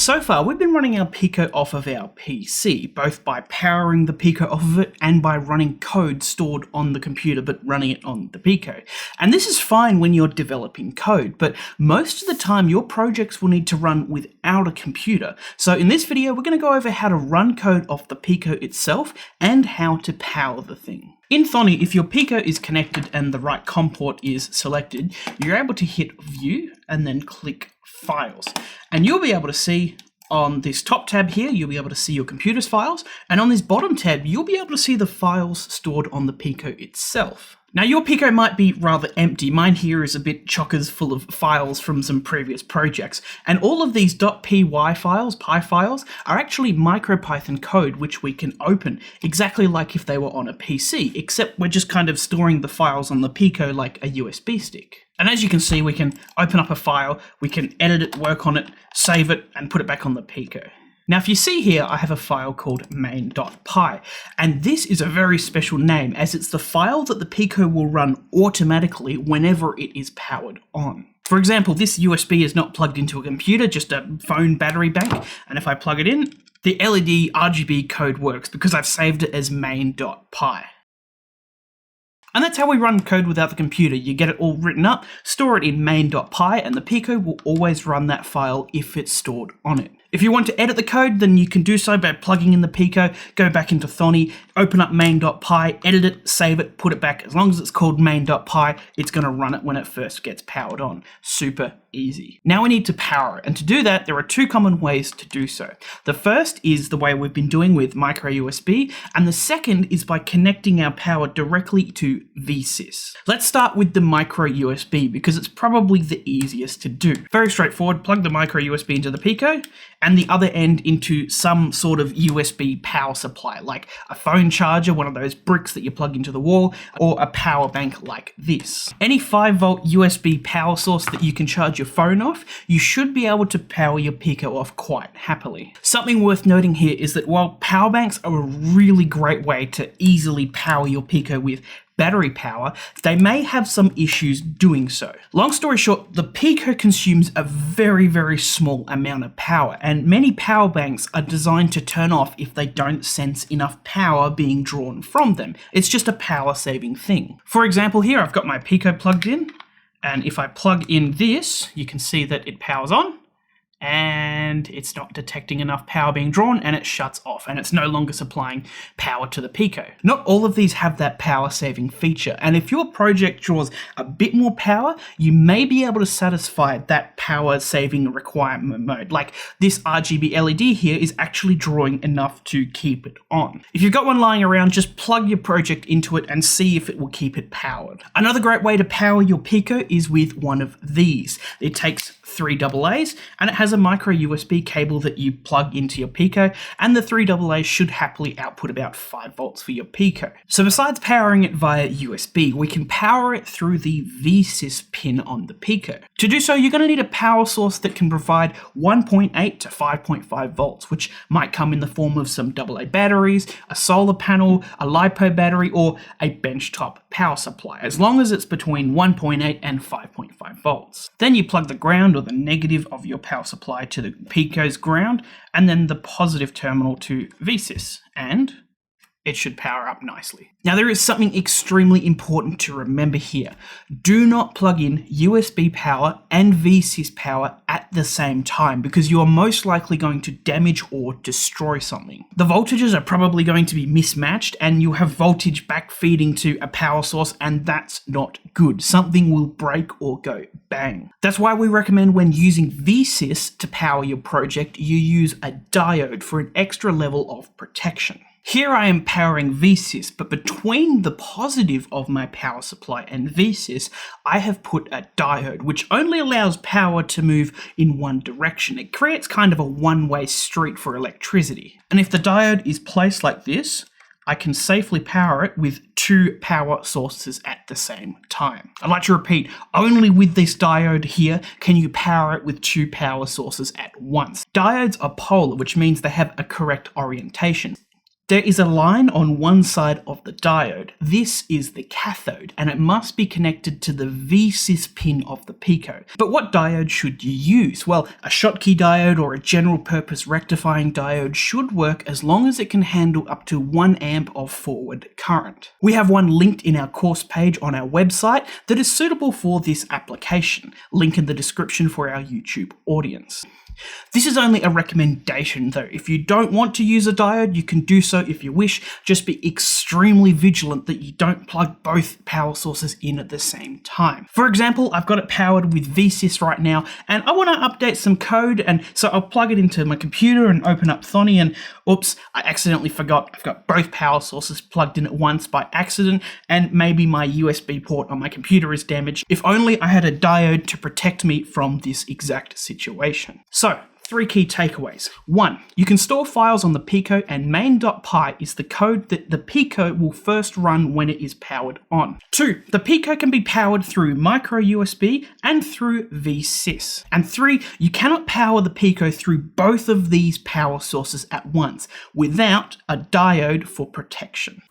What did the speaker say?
So far, we've been running our Pico off of our PC, both by powering the Pico off of it and by running code stored on the computer but running it on the Pico. And this is fine when you're developing code, but most of the time your projects will need to run without a computer. So in this video, we're going to go over how to run code off the Pico itself and how to power the thing. In Thonny, if your Pico is connected and the right COM port is selected, you're able to hit View and then click Files. And you'll be able to see on this top tab here, you'll be able to see your computer's files. And on this bottom tab, you'll be able to see the files stored on the Pico itself. Now your Pico might be rather empty. Mine here is a bit chockers full of files from some previous projects. And all of these .py files, .py files, are actually MicroPython code which we can open, exactly like if they were on a PC, except we're just kind of storing the files on the Pico like a USB stick. And as you can see, we can open up a file, we can edit it, work on it, save it, and put it back on the Pico. Now, if you see here, I have a file called Main.py, and this is a very special name as it's the file that the Pico will run automatically whenever it is powered on. For example, this USB is not plugged into a computer, just a phone battery bank, and if I plug it in, the LED RGB code works because I've saved it as Main.py. And that's how we run code without the computer. You get it all written up, store it in Main.py, and the Pico will always run that file if it's stored on it. If you want to edit the code, then you can do so by plugging in the Pico, go back into Thonny, open up Main.py, edit it, save it, put it back. As long as it's called Main.py, it's going to run it when it first gets powered on. Super easy. Now we need to power it, and to do that, there are two common ways to do so. The first is the way we've been doing with micro USB, and the second is by connecting our power directly to Vsys. Let's start with the micro USB because it's probably the easiest to do. Very straightforward, plug the micro USB into the Pico, and the other end into some sort of USB power supply, like a phone charger, one of those bricks that you plug into the wall, or a power bank like this. Any 5-volt USB power source that you can charge your phone off, you should be able to power your Pico off quite happily. Something worth noting here is that while power banks are a really great way to easily power your Pico with battery power, they may have some issues doing so. Long story short, the Pico consumes a very, very small amount of power, and many power banks are designed to turn off if they don't sense enough power being drawn from them. It's just a power saving thing. For example, here I've got my Pico plugged in, and if I plug in this, you can see that it powers on, and it's not detecting enough power being drawn, and it shuts off, and it's no longer supplying power to the Pico. Not all of these have that power saving feature, and if your project draws a bit more power, you may be able to satisfy that power saving requirement mode. Like this RGB LED here is actually drawing enough to keep it on. If you've got one lying around, just plug your project into it and see if it will keep it powered. Another great way to power your Pico is with one of these. It takes 3 AA's and it has a micro USB cable that you plug into your Pico, and the 3 AA's should happily output about 5 volts for your Pico. So besides powering it via USB, we can power it through the Vsys pin on the Pico. To do so, you're going to need a power source that can provide 1.8 to 5.5 volts, which might come in the form of some AA batteries, a solar panel, a LiPo battery, or a benchtop power supply, as long as it's between 1.8 and 5.5 volts. Then you plug the ground or the negative of your power supply to the Pico's ground, and then the positive terminal to Vsys, and it should power up nicely. Now there is something extremely important to remember here. Do not plug in USB power and Vsys power at the same time because you are most likely going to damage or destroy something. The voltages are probably going to be mismatched and you have voltage backfeeding to a power source, and that's not good. Something will break or go bang. That's why we recommend when using Vsys to power your project, you use a diode for an extra level of protection. Here I am powering Vsys, but between the positive of my power supply and Vsys, I have put a diode, which only allows power to move in one direction. It creates kind of a one-way street for electricity. And if the diode is placed like this, I can safely power it with 2 power sources at the same time. I'd like to repeat, only with this diode here can you power it with 2 power sources at once. Diodes are polar, which means they have a correct orientation. There is a line on one side of the diode. This is the cathode, and it must be connected to the Vsys pin of the Pico. But what diode should you use? Well, a Schottky diode or a general purpose rectifying diode should work as long as it can handle up to 1 amp of forward current. We have one linked in our course page on our website that is suitable for this application. Link in the description for our YouTube audience. This is only a recommendation though. If you don't want to use a diode, you can do so if you wish. Just be extremely vigilant that you don't plug both power sources in at the same time. For example, I've got it powered with Vsys right now, and I want to update some code, and so I'll plug it into my computer and open up Thonny, and oops, I accidentally forgot I've got both power sources plugged in at once by accident, and maybe my USB port on my computer is damaged. If only I had a diode to protect me from this exact situation. So, 3 key takeaways. 1. You can store files on the Pico, and Main.py is the code that the Pico will first run when it is powered on. 2. The Pico can be powered through micro USB and through Vsys. And 3. You cannot power the Pico through both of these power sources at once without a diode for protection.